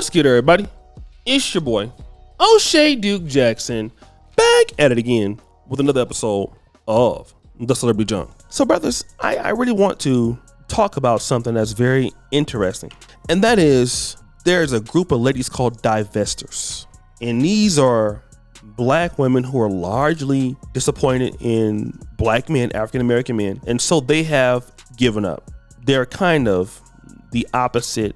What's good, everybody? It's your boy, O'Shea Duke Jackson, back at it again with another episode of The Celebrity Junk. So, brothers, I really want to talk about something that's very interesting, and that is there's a group of ladies called diesters, and these are black women who are largely disappointed in black men, African-American men, and so they have given up. They're kind of the opposite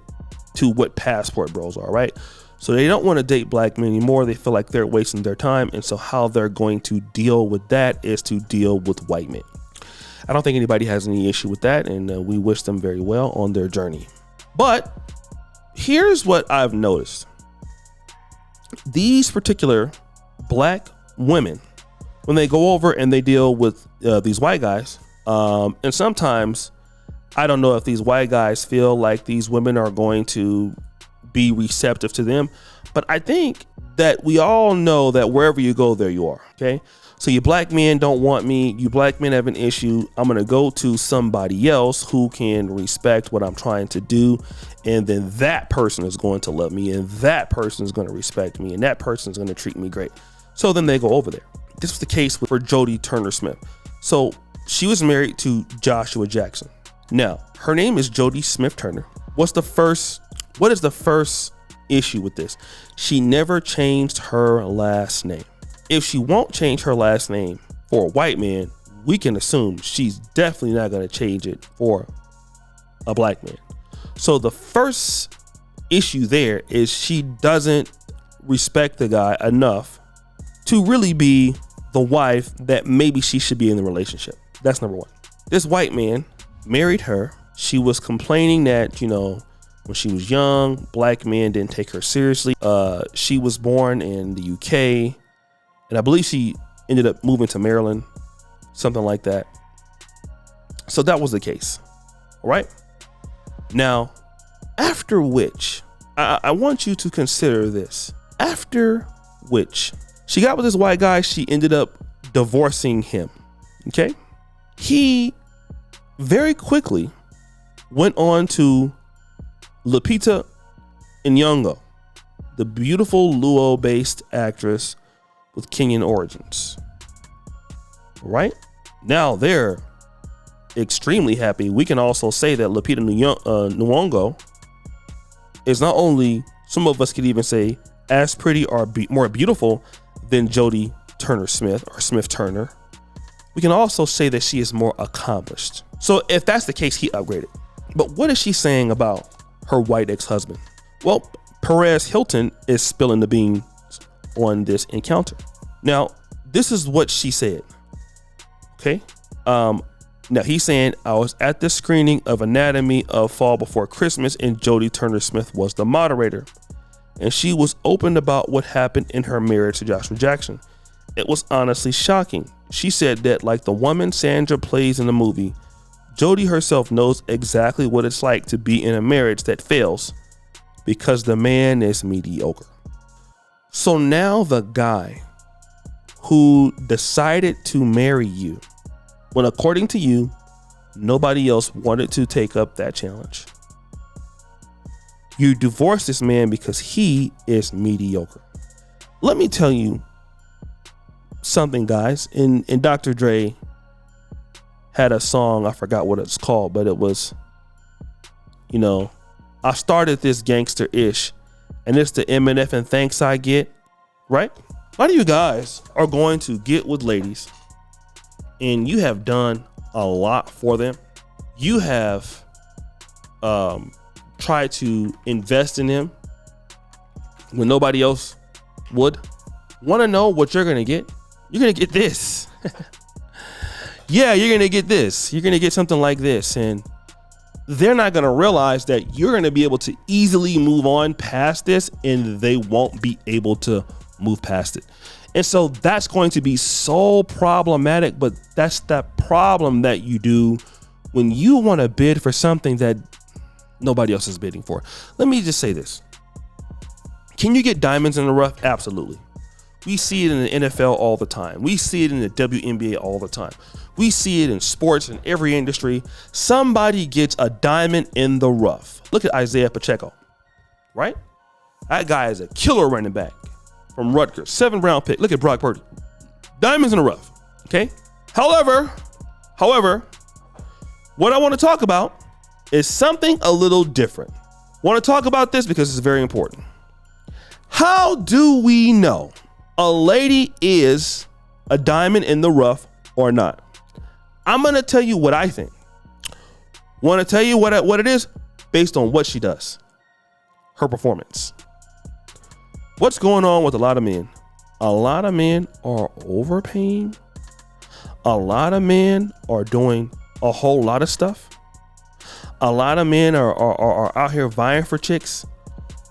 to what passport bros are, right? So they don't want to date black men anymore. They feel like they're wasting their time, and so how they're going to deal with that is to deal with white men. I don't think anybody has any issue with that, and we wish them very well on their journey. But here's what I've noticed. These particular black women, when they go over and they deal with these white guys, and sometimes I don't know if these white guys feel like these women are going to be receptive to them, but I think that we all know that wherever you go, there you are. Okay. So you black men don't want me. You black men have an issue. I'm going to go to somebody else who can respect what I'm trying to do. And then that person is going to love me, and that person is going to respect me, and that person is going to treat me great. So then they go over there. This was the case for Jodie Turner-Smith. So she was married to Joshua Jackson. Now, her name is Jodie Smith Turner. What is the first issue with this? She never changed her last name. If she won't change her last name for a white man, we can assume she's definitely not going to change it for a black man. So the first issue there is she doesn't respect the guy enough to really be the wife that maybe she should be in the relationship. That's number one. This white man married her. She was complaining that, when she was young, black men didn't take her seriously. She was born in the UK, and I believe she ended up moving to Maryland, something like that. So that was the case. All right. Now, after which, I want you to consider this. After which, she got with this white guy. She ended up divorcing him. Okay. He very quickly went on to Lupita N'Yongo, the beautiful Luo-based actress with Kenyan origins. Right? Now they're extremely happy. We can also say that Lupita N'Yongo is not only, some of us could even say, as pretty or more beautiful than Jodie Turner-Smith or Smith Turner. We can also say that she is more accomplished. So if that's the case, he upgraded. But what is she saying about her white ex-husband? Well, Perez Hilton is spilling the beans on this encounter. Now, this is what she said. Okay. Now he's saying, I was at the screening of Anatomy of Fall Before Christmas, and Jodie Turner-Smith was the moderator, and she was open about what happened in her marriage to Joshua Jackson. It was honestly shocking. She said that, like the woman Sandra plays in the movie, Jodie herself knows exactly what it's like to be in a marriage that fails because the man is mediocre. So now the guy who decided to marry you, when according to you, nobody else wanted to take up that challenge, you divorce this man because he is mediocre. Let me tell you something, guys. In Dr. Dre had a song, I forgot what it's called, but it was, I started this gangster-ish, and it's the M&F and thanks I get, right? A lot of you guys are going to get with ladies, and you have done a lot for them. You have tried to invest in them when nobody else would. Want to know what you're going to get? You're going to get this. Yeah, you're going to get this. You're going to get something like this. And they're not going to realize that you're going to be able to easily move on past this, and they won't be able to move past it. And so that's going to be so problematic, but that's that problem that you do when you want to bid for something that nobody else is bidding for. Let me just say this. Can you get diamonds in the rough? Absolutely. We see it in the NFL all the time. We see it in the WNBA all the time. We see it in sports in every industry. Somebody gets a diamond in the rough. Look at Isaiah Pacheco, right? That guy is a killer running back from Rutgers, 7th round pick. Look at Brock Purdy. Diamonds in the rough, okay? However, what I want to talk about is something a little different. Want to talk about this because it's very important. How do we know a lady is a diamond in the rough or not? I'm going to tell you what I think. Want to tell you what it is based on what she does. Her performance. What's going on with a lot of men? A lot of men are overpaying. A lot of men are doing a whole lot of stuff. A lot of men are out here vying for chicks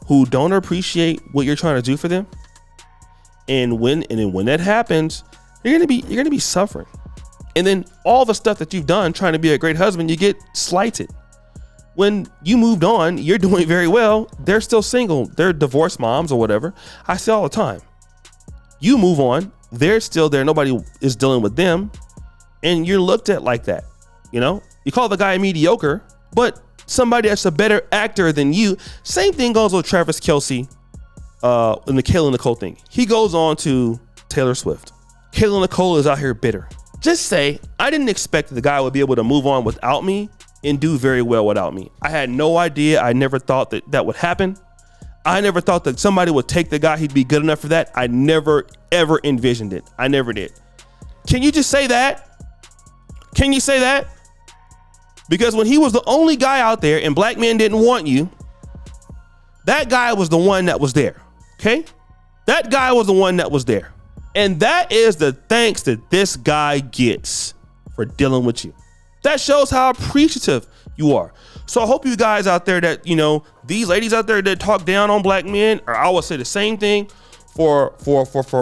who don't appreciate what you're trying to do for them. And when that happens, you're gonna be suffering. And then all the stuff that you've done trying to be a great husband, you get slighted. When you moved on, you're doing very well. They're still single. They're divorced moms or whatever. I say all the time. You move on. They're still there. Nobody is dealing with them. And you're looked at like that. You know, you call the guy mediocre, but somebody that's a better actor than you. Same thing goes with Travis Kelce in the Kayla Nicole thing. He goes on to Taylor Swift. Kayla Nicole is out here bitter. Just say, I didn't expect the guy would be able to move on without me and do very well without me. I had no idea. I never thought that would happen. I never thought that somebody would take the guy. He'd be good enough for that. I never, ever envisioned it. I never did. Can you just say that? Can you say that? Because when he was the only guy out there and black men didn't want you, that guy was the one that was there. Okay? That guy was the one that was there. And that is the thanks that this guy gets for dealing with you. That shows how appreciative you are. So I hope you guys out there that, you know, these ladies out there that talk down on black men, or I would say the same thing for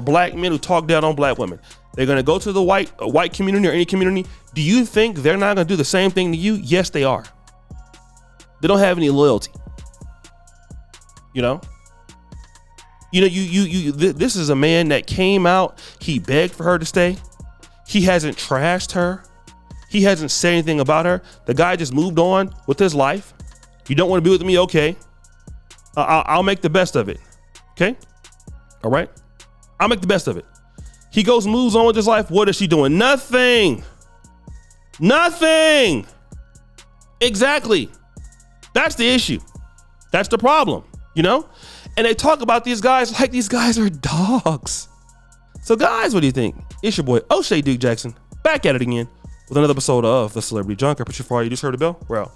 black men who talk down on black women. They're going to go to the white community or any community. Do you think they're not going to do the same thing to you? Yes, they are. They don't have any loyalty. You know? This is a man that came out. He begged for her to stay. He hasn't trashed her. He hasn't said anything about her. The guy just moved on with his life. You don't want to be with me? Okay. I'll make the best of it. Okay. All right. I'll make the best of it. He moves on with his life. What is she doing? Nothing. Nothing. Exactly. That's the issue. That's the problem, you know? And they talk about these guys like these guys are dogs. So guys, what do you think? It's your boy, O'Shea Duke Jackson, back at it again with another episode of The Celebrity Junker. But before you just heard the bell, we're out.